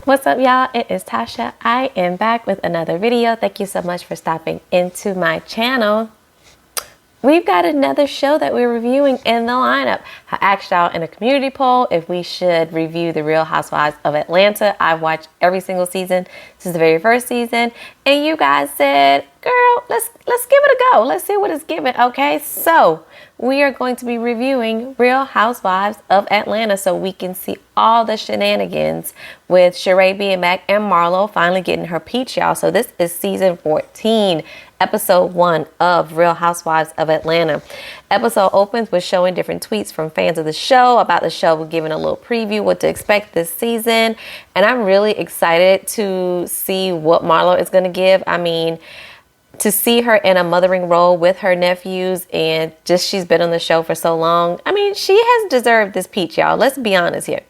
What's up, y'all? It is Tasha. I am back with another video. Thank you so much for stopping into my channel. We've got another show that we're reviewing in the lineup. I asked y'all in a community poll if we should review The Real Housewives of Atlanta. I've watched every single season since the very first season, and you guys said, girl, let's give it a go. Let's see what it's giving. Okay, so we are going to be reviewing Real Housewives of Atlanta so we can see all the shenanigans with Sheree being back and Marlo finally getting her peach, y'all. So this is season 14, episode 1 of Real Housewives of Atlanta. Episode opens with showing different tweets from fans of the show about the show. We're giving a little preview what to expect this season. And I'm really excited to see what Marlo is going to give. I mean, to see her in a mothering role with her nephews, and just she's been on the show for so long. I mean, she has deserved this peach, y'all. Let's be honest here.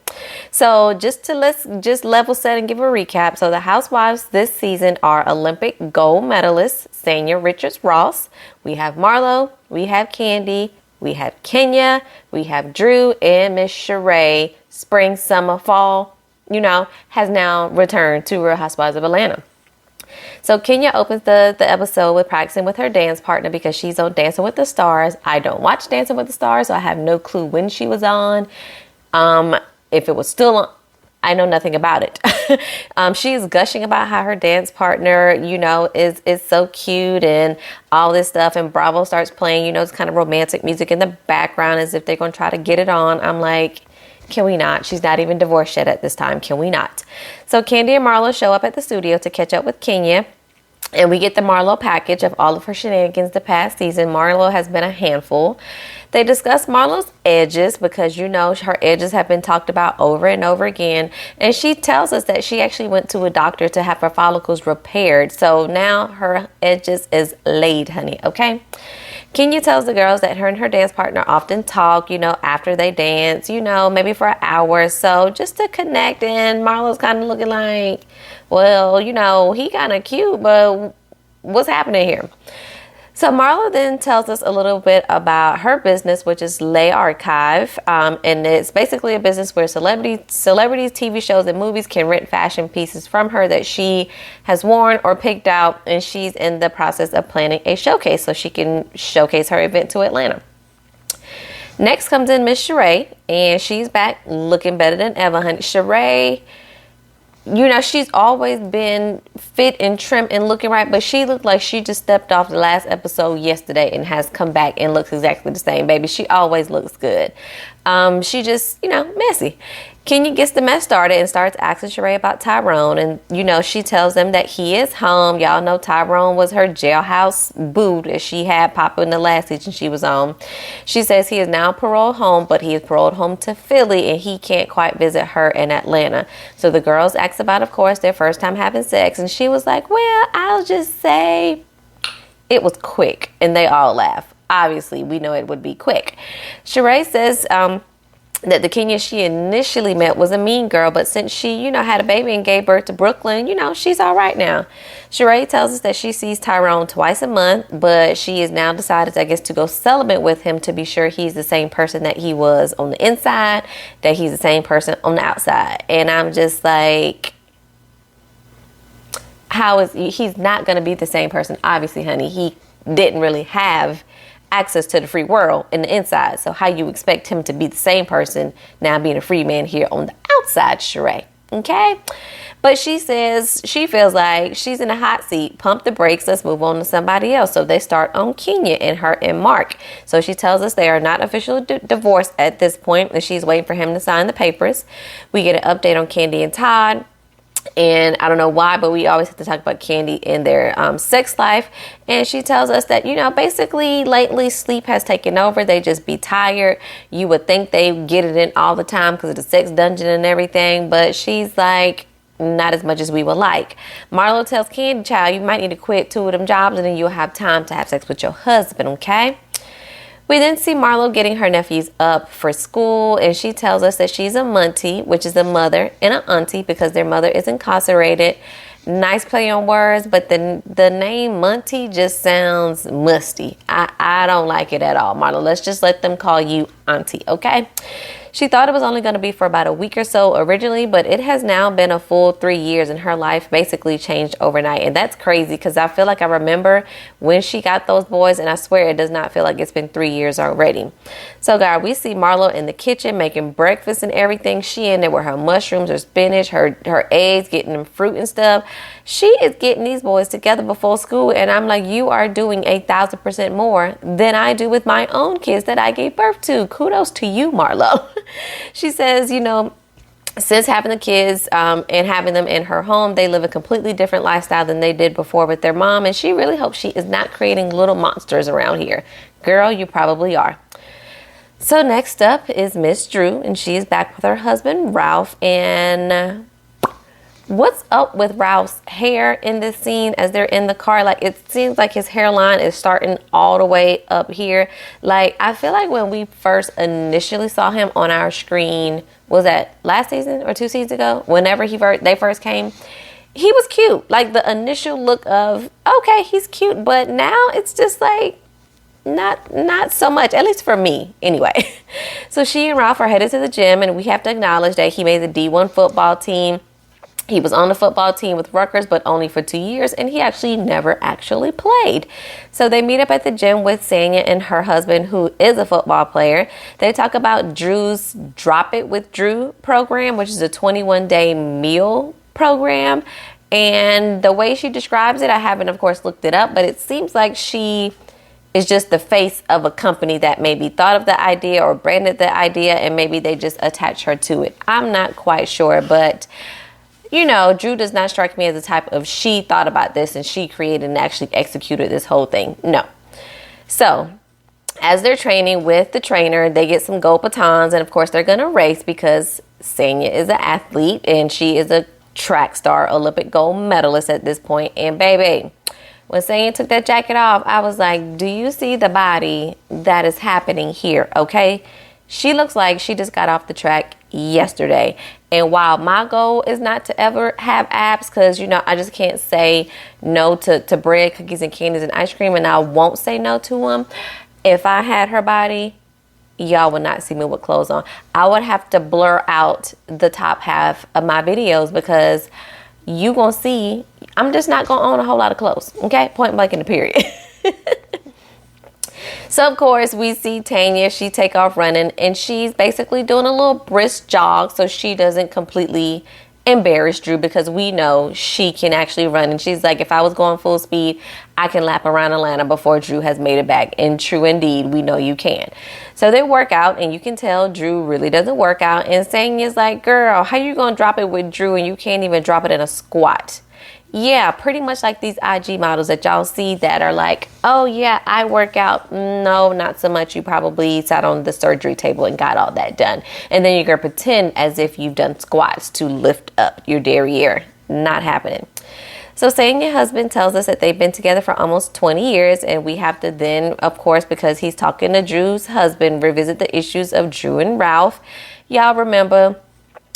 So let's level set and give a recap. So the Housewives this season are Olympic gold medalists Sanya Richards-Ross. We have Marlo, we have Candy, we have Kenya, we have Drew, and Miss Sheree, spring, summer, fall, has now returned to Real Housewives of Atlanta. So Kenya opens the episode with practicing with her dance partner because she's on Dancing with the Stars. I don't watch Dancing with the Stars, so I have no clue when she was on. If it was still on, I know nothing about it. She's gushing about how her dance partner, is so cute and all this stuff. And Bravo starts playing, it's kind of romantic music in the background as if they're going to try to get it on. I'm like, can we not? She's not even divorced yet at this time. Can we not? So Candy and Marlo show up at the studio to catch up with Kenya. And we get the Marlo package of all of her shenanigans the past season. Marlo has been a handful. They discuss Marlo's edges because, her edges have been talked about over and over again. And she tells us that she actually went to a doctor to have her follicles repaired. So now her edges is laid, honey. Okay. Kenya tells the girls that her and her dance partner often talk, after they dance, maybe for an hour or so just to connect. And Marlo's kind of looking like, well, he kind of cute, but what's happening here? So Marlo then tells us a little bit about her business, which is Lay Archive. And it's basically a business where celebrities, TV shows, and movies can rent fashion pieces from her that she has worn or picked out. And she's in the process of planning a showcase so she can showcase her event to Atlanta. Next comes in Miss Sheree, and she's back looking better than ever, honey. Sheree, she's always been fit and trim and looking right, but she looked like she just stepped off the last episode yesterday and has come back and looks exactly the same, baby. She always looks good. She just, messy. Kenya gets the mess started and starts asking Sheree about Tyrone. And, she tells them that he is home. Y'all know Tyrone was her jailhouse boo that she had pop in the last season she was on. She says he is now paroled home, but he is paroled home to Philly and he can't quite visit her in Atlanta. So the girls ask about, of course, their first time having sex. And she was like, well, I'll just say it was quick. And they all laugh. Obviously, we know it would be quick. Sheree says, that the Kenya she initially met was a mean girl, but since she, had a baby and gave birth to Brooklyn, she's all right now. Sheree tells us that she sees Tyrone twice a month, but she is now decided, I guess, to go celibate with him to be sure he's the same person that he was on the inside, that he's the same person on the outside. And I'm just like, he's not going to be the same person? Obviously, honey, he didn't really have access to the free world in the inside. So how you expect him to be the same person now being a free man here on the outside, Sheree? Okay? But she says she feels like she's in a hot seat. Pump the brakes. Let's move on to somebody else. So they start on Kenya and her and Mark. So she tells us they are not officially divorced at this point, and she's waiting for him to sign the papers. We get an update on Candy and Todd. And I don't know why, but we always have to talk about Candy and their sex life. And she tells us that, basically lately sleep has taken over. They just be tired. You would think they get it in all the time because of the sex dungeon and everything. But she's like, not as much as we would like. Marlo tells Candy, child, you might need to quit 2 of them jobs and then you'll have time to have sex with your husband, okay? We then see Marlo getting her nephews up for school, and she tells us that she's a muntie, which is a mother and an auntie because their mother is incarcerated. Nice play on words, but the name Muntie just sounds musty. I don't like it at all, Marlo. Let's just let them call you auntie, okay? She thought it was only going to be for about a week or so originally, but it has now been a full 3 years, and her life basically changed overnight. And that's crazy because I feel like I remember when she got those boys, and I swear it does not feel like it's been 3 years already. So guys, we see Marlo in the kitchen making breakfast and everything. She in there with her mushrooms, her spinach, her eggs, getting them fruit and stuff. She is getting these boys together before school, and I'm like, you are doing 1,000% more than I do with my own kids that I gave birth to. Kudos to you, Marlo. She says, you know, since having the kids and having them in her home, they live a completely different lifestyle than they did before with their mom, and she really hopes she is not creating little monsters around here. Girl, you probably are. So next up is Miss Drew, and she is back with her husband, Ralph, and what's up with Ralph's hair in this scene as they're in the car? Like, it seems like his hairline is starting all the way up here. Like, I feel like when we first initially saw him on our screen, was that last season or 2 seasons ago? Whenever they first came, he was cute. Like, the initial look of, okay, he's cute, but now it's just like, not so much, at least for me anyway. So she and Ralph are headed to the gym, and we have to acknowledge that he made the D1 football team. He was on the football team with Rutgers, but only for 2 years, and he actually never actually played. So they meet up at the gym with Sanya and her husband, who is a football player. They talk about Drew's Drop It with Drew program, which is a 21-day meal program. And the way she describes it, I haven't, of course, looked it up, but it seems like she is just the face of a company that maybe thought of the idea or branded the idea, and maybe they just attach her to it. I'm not quite sure, but you know, Drew does not strike me as the type of she thought about this and she created and actually executed this whole thing. No. So as they're training with the trainer, they get some gold batons, and of course they're going to race because Sanya is an athlete and she is a track star, Olympic gold medalist at this point. And baby, when Sanya took that jacket off, I was like, do you see the body that is happening here? Okay. She looks like she just got off the track yesterday. And while my goal is not to ever have abs, because, you know, I just can't say no to bread, cookies, and candies and ice cream, and I won't say no to them. If I had her body, y'all would not see me with clothes on. I would have to blur out the top half of my videos because you gonna see I'm just not gonna own a whole lot of clothes. Okay, point blank in the period. So, of course, we see Tanya. She take off running, and she's basically doing a little brisk jog so she doesn't completely embarrass Drew, because we know she can actually run. And she's like, if I was going full speed, I can lap around Atlanta before Drew has made it back. And true indeed, we know you can. So they work out, and you can tell Drew really doesn't work out. And Sanya's like, girl, how you going to drop it with Drew and you can't even drop it in a squat? Yeah, pretty much like these IG models that y'all see that are like, oh yeah, I work out. No, not so much. You probably sat on the surgery table and got all that done. And then you're going to pretend as if you've done squats to lift up your derriere. Not happening. So Sanya's husband tells us that they've been together for almost 20 years. And we have to then, of course, because he's talking to Drew's husband, revisit the issues of Drew and Ralph. Y'all remember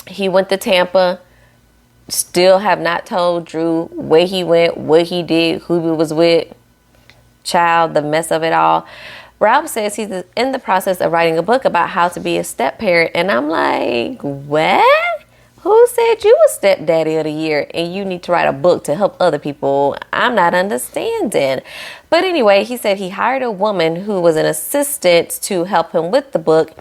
he went to Tampa. Still have not told Drew where he went, what he did, who he was with. Child, the mess of it all. Ralph says he's in the process of writing a book about how to be a step parent. And I'm like, what? Who said you was stepdaddy of the year and you need to write a book to help other people? I'm not understanding. But anyway, he said he hired a woman who was an assistant to help him with the book.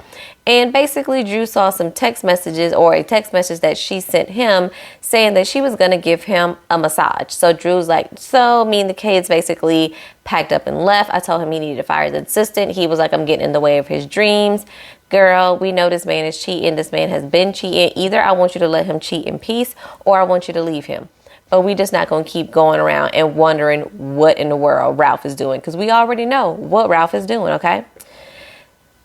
And basically, Drew saw some text messages, or a text message that she sent him saying that she was going to give him a massage. So Drew's like, so me and the kids basically packed up and left. I told him he needed to fire the assistant. He was like, I'm getting in the way of his dreams. Girl, we know this man is cheating. This man has been cheating. Either I want you to let him cheat in peace, or I want you to leave him. But we just not going to keep going around and wondering what in the world Ralph is doing, because we already know what Ralph is doing, okay?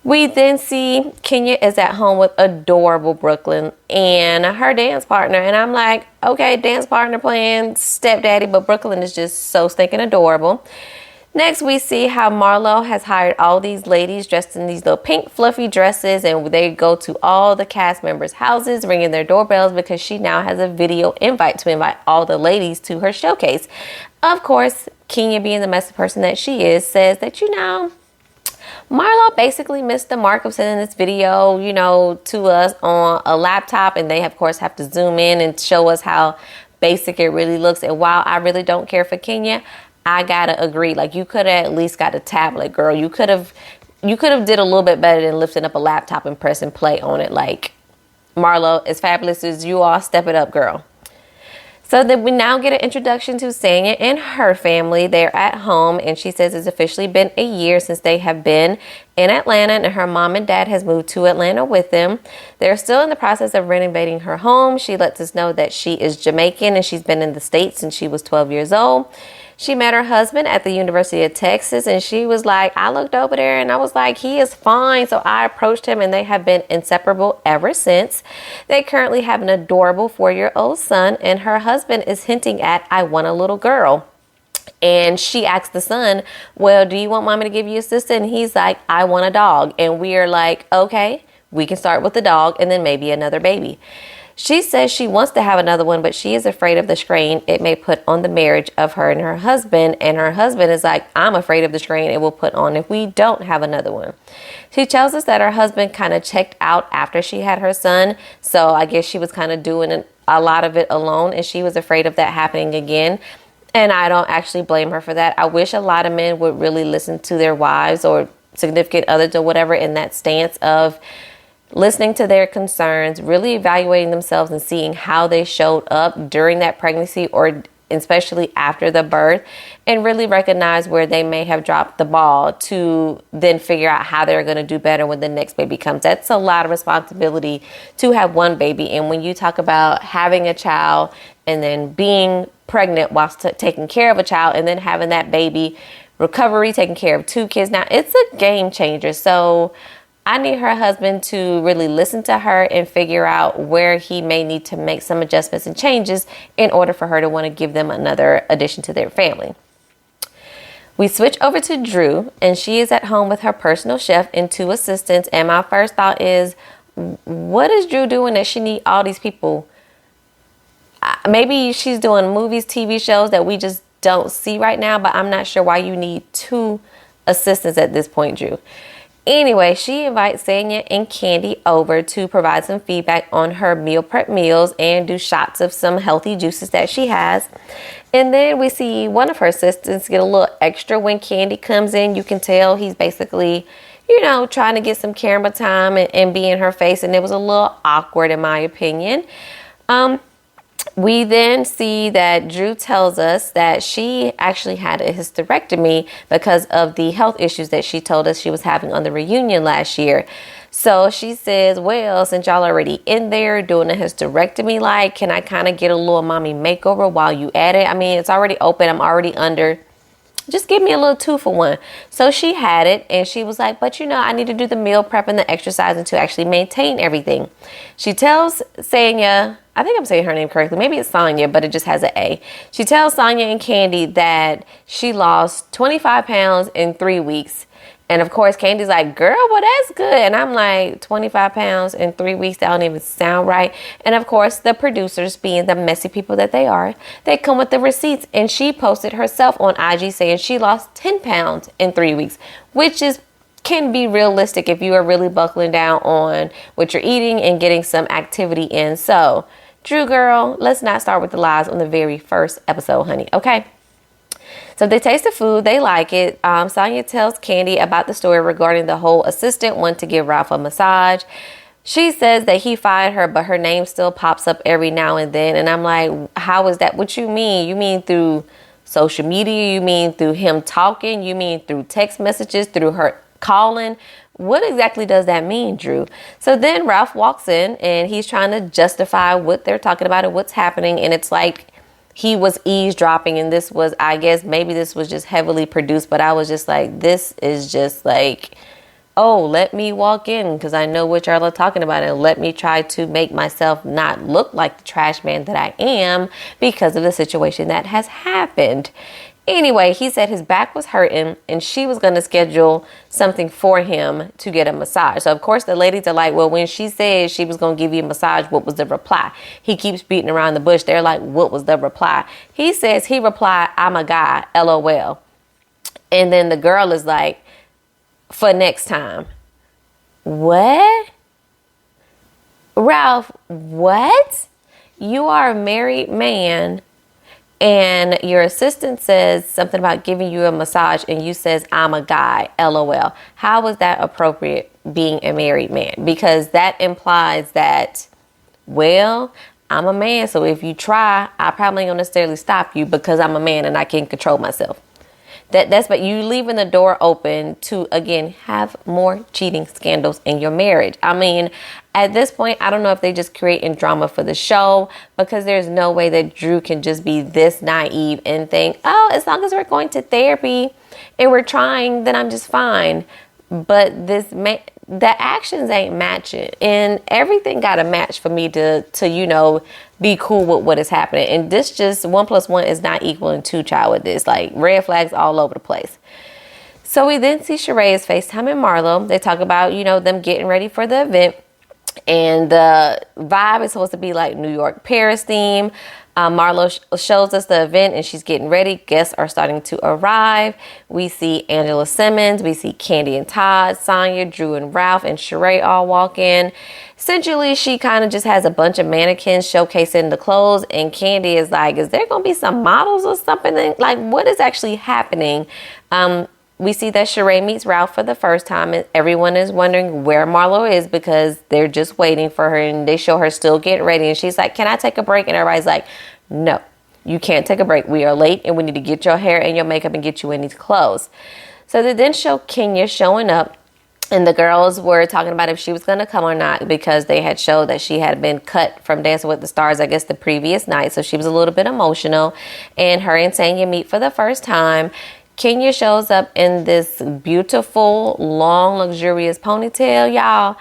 We then see Kenya is at home with adorable Brooklyn and her dance partner. And I'm like, okay, dance partner playing stepdaddy, but Brooklyn is just so stinking adorable. Next, we see how Marlo has hired all these ladies dressed in these little pink fluffy dresses, and they go to all the cast members' houses ringing their doorbells because she now has a video invite to invite all the ladies to her showcase. Of course, Kenya, being the messy person that she is, says that, you know, Marlo basically missed the mark of sending this video, to us on a laptop. And they, of course, have to zoom in and show us how basic it really looks. And while I really don't care for Kenya, I gotta agree. Like, you could have at least got a tablet, girl. You could have did a little bit better than lifting up a laptop and pressing play on it. Like, Marlo, as fabulous as you are, step it up, girl. So then we now get an introduction to Sanya and her family. They're at home, and she says it's officially been a year since they have been in Atlanta, and her mom and dad has moved to Atlanta with them. They're still in the process of renovating her home. She lets us know that she is Jamaican and she's been in the States since she was 12 years old. She met her husband at the University of Texas, and she was like, I looked over there and I was like, he is fine. So I approached him, and they have been inseparable ever since. They currently have an adorable 4-year-old son, and her husband is hinting at, I want a little girl. And she asked the son, well, do you want mommy to give you a sister? And he's like, I want a dog. And we are like, okay, we can start with the dog and then maybe another baby. She says she wants to have another one, but she is afraid of the strain it may put on the marriage of her and her husband. And her husband is like, I'm afraid of the strain it will put on if we don't have another one. She tells us that her husband kind of checked out after she had her son. So I guess she was kind of doing a lot of it alone, and she was afraid of that happening again. And I don't actually blame her for that. I wish a lot of men would really listen to their wives or significant others or whatever in that stance of listening to their concerns, really evaluating themselves and seeing how they showed up during that pregnancy or especially after the birth, and really recognize where they may have dropped the ball to then figure out how they're going to do better when the next baby comes. That's a lot of responsibility to have one baby. And when you talk about having a child and then being pregnant whilst taking care of a child and then having that baby, recovery, taking care of 2 kids, now it's a game changer. So I need her husband to really listen to her and figure out where he may need to make some adjustments and changes in order for her to want to give them another addition to their family. We switch over to Drew, and she is at home with her personal chef and 2 assistants. And my first thought is, what is Drew doing that she need all these people? Maybe she's doing movies, TV shows that we just don't see right now, but I'm not sure why you need 2 assistants at this point, Drew. Anyway, she invites Sanya and Candy over to provide some feedback on her meal prep meals and do shots of some healthy juices that she has. And then we see one of her assistants get a little extra when Candy comes in. You can tell he's basically, trying to get some camera time and be in her face. And it was a little awkward in my opinion. We then see that Drew tells us that she actually had a hysterectomy because of the health issues that she told us she was having on the reunion last year. So she says, well, since y'all already in there doing a hysterectomy, can I kind of get a little mommy makeover while you at it? I mean, it's already open. I'm already under. Just give me a little 2-for-1. So she had it, and she was like, but I need to do the meal prep and the exercising to actually maintain everything. She tells Sanya, I think I'm saying her name correctly. Maybe it's Sonya, but it just has an A. She tells Sonya and Candy that she lost 25 pounds in 3 weeks. And of course, Candy's like, girl, well, that's good. And I'm like, 25 pounds in 3 weeks, that don't even sound right. And of course, the producers, being the messy people that they are, they come with the receipts. And she posted herself on IG saying she lost 10 pounds in 3 weeks, which can be realistic if you are really buckling down on what you're eating and getting some activity in. So, Drew girl, let's not start with the lies on the very first episode, honey. Okay. So they taste the food. They like it. Sonya tells Candy about the story regarding the whole assistant wanting to give Ralph a massage. She says that he fired her, but her name still pops up every now and then. And I'm like, how is that? What you mean? You mean through social media? You mean through him talking? You mean through text messages, through her calling? What exactly does that mean, Drew? So then Ralph walks in and he's trying to justify what they're talking about and what's happening. And it's like he was eavesdropping, and this was, I guess, maybe this was just heavily produced, but I was just like, this is just like, oh, let me walk in because I know what y'all are talking about, and let me try to make myself not look like the trash man that I am because of the situation that has happened. Anyway, he said his back was hurting and she was going to schedule something for him to get a massage. So, of course, the ladies are like, well, when she said she was going to give you a massage, what was the reply? He keeps beating around the bush. They're like, what was the reply? He says he replied, I'm a guy, LOL. And then the girl is like, for next time. What? Ralph, what? You are a married man and your assistant says something about giving you a massage and you says, I'm a guy, LOL. How was that appropriate being a married man? Because that implies that, well, I'm a man, so if you try, I probably ain't gonna necessarily stop you because I'm a man and I can control myself. That's but you leaving the door open to, again, have more cheating scandals in your marriage. I mean, at this point, I don't know if they just creating drama for the show, because there's no way that Drew can just be this naive and think, oh, as long as we're going to therapy and we're trying, then I'm just fine. But the actions ain't matching, and everything got to match for me to be cool with what is happening. And this just 1 + 1 is not equaling 2, child, with this. Like, red flags all over the place. So we then see Sheree's FaceTime and Marlo. They talk about, them getting ready for the event. And the vibe is supposed to be like New York, Paris theme. Marlo shows us the event and she's getting ready. Guests are starting to arrive. We see Angela Simmons. We see Candy and Todd, Sonya, Drew and Ralph, and Sheree all walk in. Essentially, she kind of just has a bunch of mannequins showcasing the clothes. And Candy is like, is there going to be some models or something? Like, what is actually happening? We see that Sheree meets Ralph for the first time, and everyone is wondering where Marlo is because they're just waiting for her, and they show her still getting ready. And she's like, can I take a break? And everybody's like, no, you can't take a break. We are late and we need to get your hair and your makeup and get you in these clothes. So they then show Kenya showing up, and the girls were talking about if she was going to come or not because they had showed that she had been cut from Dancing with the Stars, I guess, the previous night. So she was a little bit emotional, and her and Tanya meet for the first time. Kenya shows up in this beautiful, long, luxurious ponytail, y'all.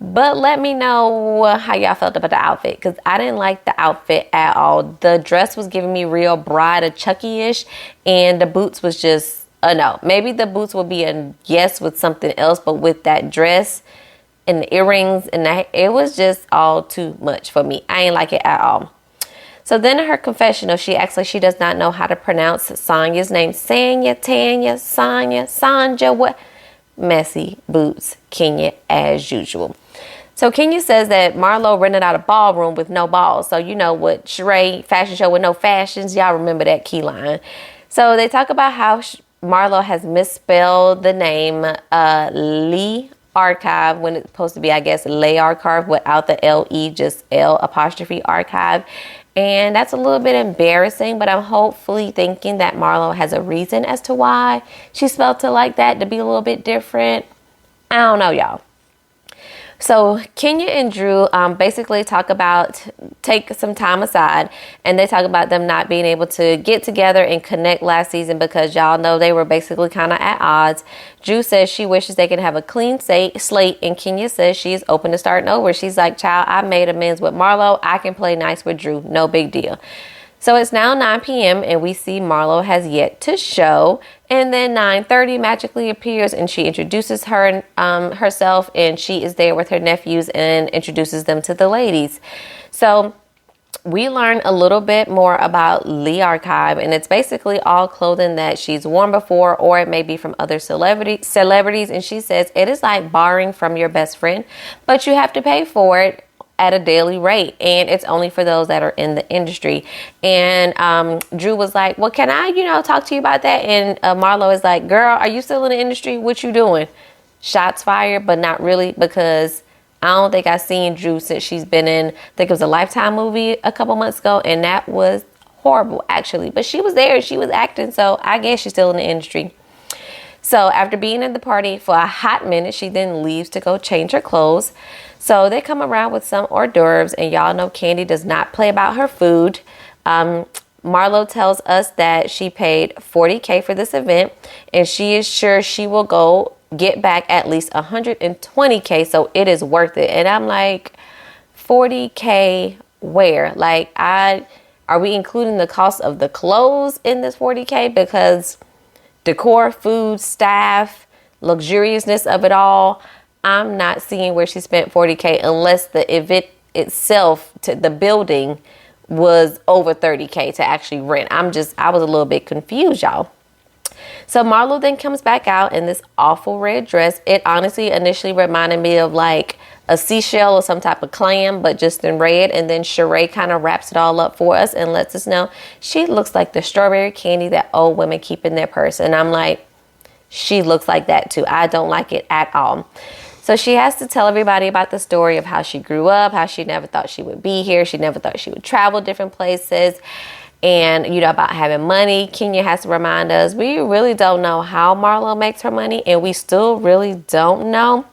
But let me know how y'all felt about the outfit, because I didn't like the outfit at all. The dress was giving me real Bride of Chucky-ish, and the boots was just a no. Maybe the boots would be a yes with something else, but with that dress and the earrings, and it was just all too much for me. I ain't like it at all. So then in her confessional, she acts like she does not know how to pronounce Sonya's name. Sanya, Tanya, Sonya, Sanja, what? Messy boots, Kenya, as usual. So Kenya says that Marlo rented out a ballroom with no balls. So you know what, Sheree, fashion show with no fashions. Y'all remember that key line. So they talk about how Marlo has misspelled the name Lee Archive when it's supposed to be, I guess, Lay Archive without the L-E, just L' archive. And that's a little bit embarrassing, but I'm hopefully thinking that Marlo has a reason as to why she spelled it like that, to be a little bit different. I don't know, y'all. So Kenya and Drew basically take some time aside, and they talk about them not being able to get together and connect last season because y'all know they were basically kind of at odds. Drew says she wishes they can have a clean slate, and Kenya says she is open to starting over. She's like, child, I made amends with Marlo. I can play nice with Drew. No big deal. So it's now 9 p.m. and we see Marlo has yet to show. And then 9:30 magically appears and she introduces herself, and she is there with her nephews and introduces them to the ladies. So we learn a little bit more about Lee Archive, and it's basically all clothing that she's worn before, or it may be from other celebrities. And she says it is like borrowing from your best friend, but you have to pay for it at a daily rate, and it's only for those that are in the industry. And Drew was like, well, can I talk to you about that? And Marlo is like, girl, are you still in the industry? What you doing? Shots fired, but not really, because I don't think I've seen Drew since she's been in, I think it was a Lifetime movie a couple months ago, and that was horrible actually, but she was there, she was acting, so I guess she's still in the industry. So after being at the party for a hot minute, she then leaves to go change her clothes. So they come around with some hors d'oeuvres, and y'all know Candy does not play about her food. Marlo tells us that she paid $40K for this event, and she is sure she will go get back at least $120K, so it is worth it. And I'm like, $40K where? Like, are we including the cost of the clothes in this $40K? Because decor, food, staff, luxuriousness of it all, I'm not seeing where she spent $40K unless the event itself, to the building, was over $30K to actually rent. I was a little bit confused, y'all. So Marlo then comes back out in this awful red dress. It honestly initially reminded me of like a seashell or some type of clam, but just in red. And then Sheree kind of wraps it all up for us and lets us know she looks like the strawberry candy that old women keep in their purse. And I'm like, she looks like that too. I don't like it at all. So she has to tell everybody about the story of how she grew up, how she never thought she would be here. She never thought she would travel different places. And, you know, about having money. Kenya has to remind us, we really don't know how Marlo makes her money. And we still really don't know,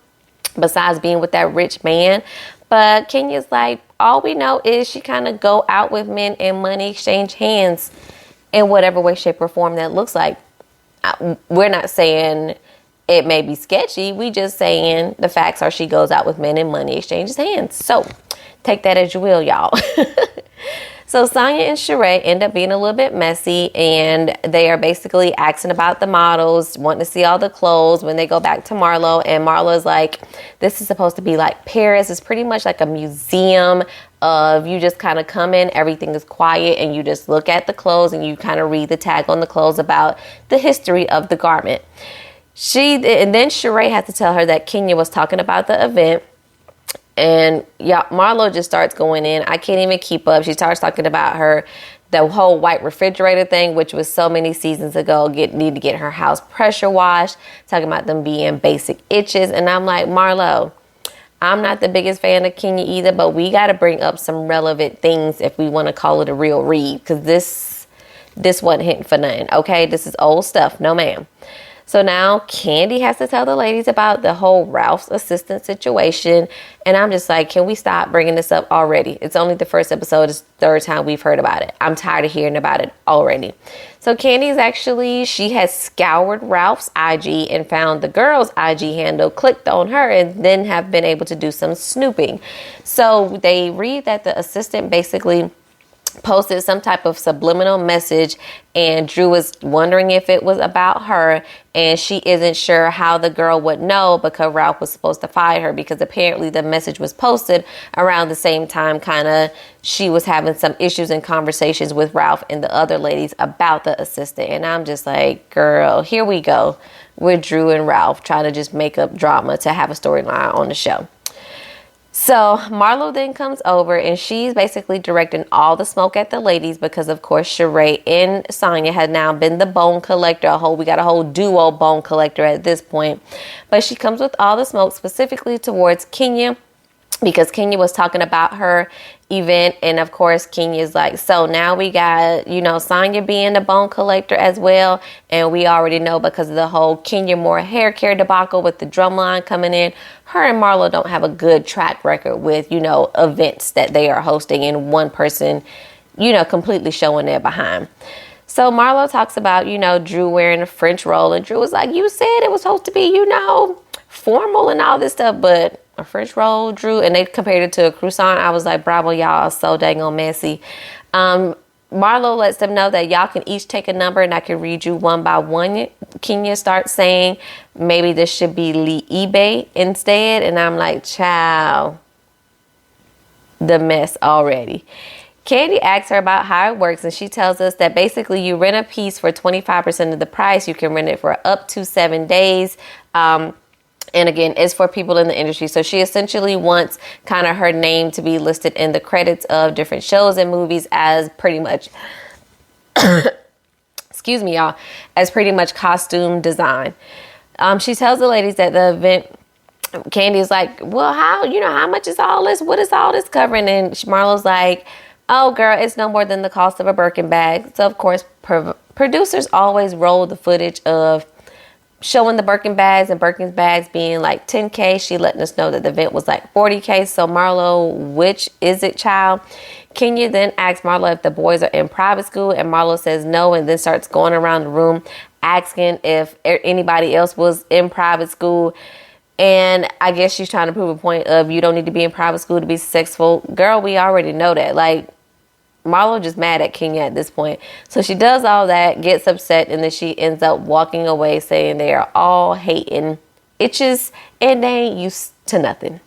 besides being with that rich man. But Kenya's like, all we know is she kind of go out with men and money exchange hands in whatever way, shape, or form that looks like. We're not saying it may be sketchy. We just saying the facts are she goes out with men and money exchanges hands. So take that as you will, y'all. So Sonya and Sheree end up being a little bit messy, and they are basically asking about the models, wanting to see all the clothes when they go back to Marlo. And Marlo's like, this is supposed to be like Paris. It's pretty much like a museum of you just kind of come in, everything is quiet, and you just look at the clothes and you kind of read the tag on the clothes about the history of the garment. And then Sheree had to tell her that Kenya was talking about the event. And yeah, Marlo just starts going in. I can't even keep up. She starts talking about the whole white refrigerator thing, which was so many seasons ago. Need to get her house pressure washed. Talking about them being basic itches. And I'm like, Marlo, I'm not the biggest fan of Kenya either, but we got to bring up some relevant things if we want to call it a real read. Because this wasn't hitting for nothing. Okay, this is old stuff. No, ma'am. So now Candy has to tell the ladies about the whole Ralph's assistant situation. And I'm just like, can we stop bringing this up already? It's only the first episode. It's the third time we've heard about it. I'm tired of hearing about it already. So Candy's she has scoured Ralph's IG and found the girl's IG handle, clicked on her, and then have been able to do some snooping. So they read that the assistant basically posted some type of subliminal message, and Drew was wondering if it was about her, and she isn't sure how the girl would know because Ralph was supposed to fire her, because apparently the message was posted around the same time she was having some issues and conversations with Ralph and the other ladies about the assistant. And I'm just like, girl, here we go with Drew and Ralph trying to just make up drama to have a storyline on the show. So Marlo then comes over, and she's basically directing all the smoke at the ladies because, of course, Sheree and Sonya had now been the bone collector. We got a whole duo bone collector at this point. But she comes with all the smoke specifically towards Kenya, because Kenya was talking about her event. And of course, Kenya's like, so now we got, Sonya being the bone collector as well. And we already know, because of the whole Kenya Moore hair care debacle with the drumline coming in, her and Marlo don't have a good track record with, events that they are hosting and one person, completely showing their behind. So Marlo talks about, Drew wearing a French roll, and Drew was like, you said it was supposed to be, formal and all this stuff, but a French roll, Drew, and they compared it to a croissant. I was like, bravo, y'all, so dang on messy. Marlo lets them know that y'all can each take a number and I can read you one by one. Kenya starts saying maybe this should be eBay instead. And I'm like, child, the mess already. Candy asks her about how it works, and she tells us that basically you rent a piece for 25% of the price. You can rent it for up to 7 days. And again, it's for people in the industry. So she essentially wants kind of her name to be listed in the credits of different shows and movies as pretty much, excuse me, y'all, as pretty much costume design. She tells the ladies at the event, Candy's like, well, how much is all this? What is all this covering? And Marlo's like, oh, girl, it's no more than the cost of a Birkin bag. So, of course, producers always roll the footage of showing the Birkin bags and Birkin's bags being like $10K. She letting us know that the event was like $40K. So Marlo, which is it, child? Kenya then asks Marlo if the boys are in private school, and Marlo says no, and then starts going around the room asking if anybody else was in private school. And I guess she's trying to prove a point of you don't need to be in private school to be successful. Girl, we already know that. Like, Marlo just mad at Kenya at this point. So she does all that, gets upset, and then she ends up walking away saying they are all hating itches and they ain't used to nothing.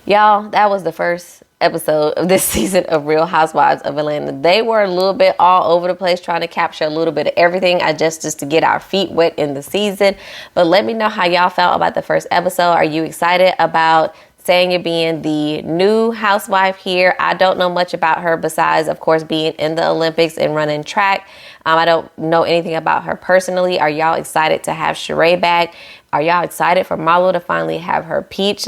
Y'all, that was the first episode of this season of Real Housewives of Atlanta. They were a little bit all over the place, trying to capture a little bit of everything, just to get our feet wet in the season. But let me know how y'all felt about the first episode. Are you excited about Sanya being the new housewife here? I don't know much about her besides, of course, being in the Olympics and running track. I don't know anything about her personally. Are y'all excited to have Sheree back? Are y'all excited for Marlo to finally have her peach?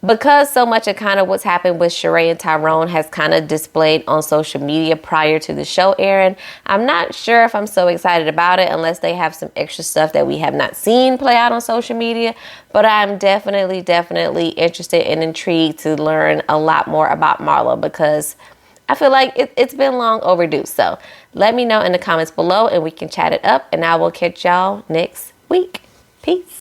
Because so much of kind of what's happened with Sheree and Tyrone has kind of displayed on social media prior to the show airing, I'm not sure if I'm so excited about it unless they have some extra stuff that we have not seen play out on social media. But I'm definitely interested and intrigued to learn a lot more about Marlo, because I feel like it's been long overdue. So let me know in the comments below and we can chat it up, and I will catch y'all next week. Peace.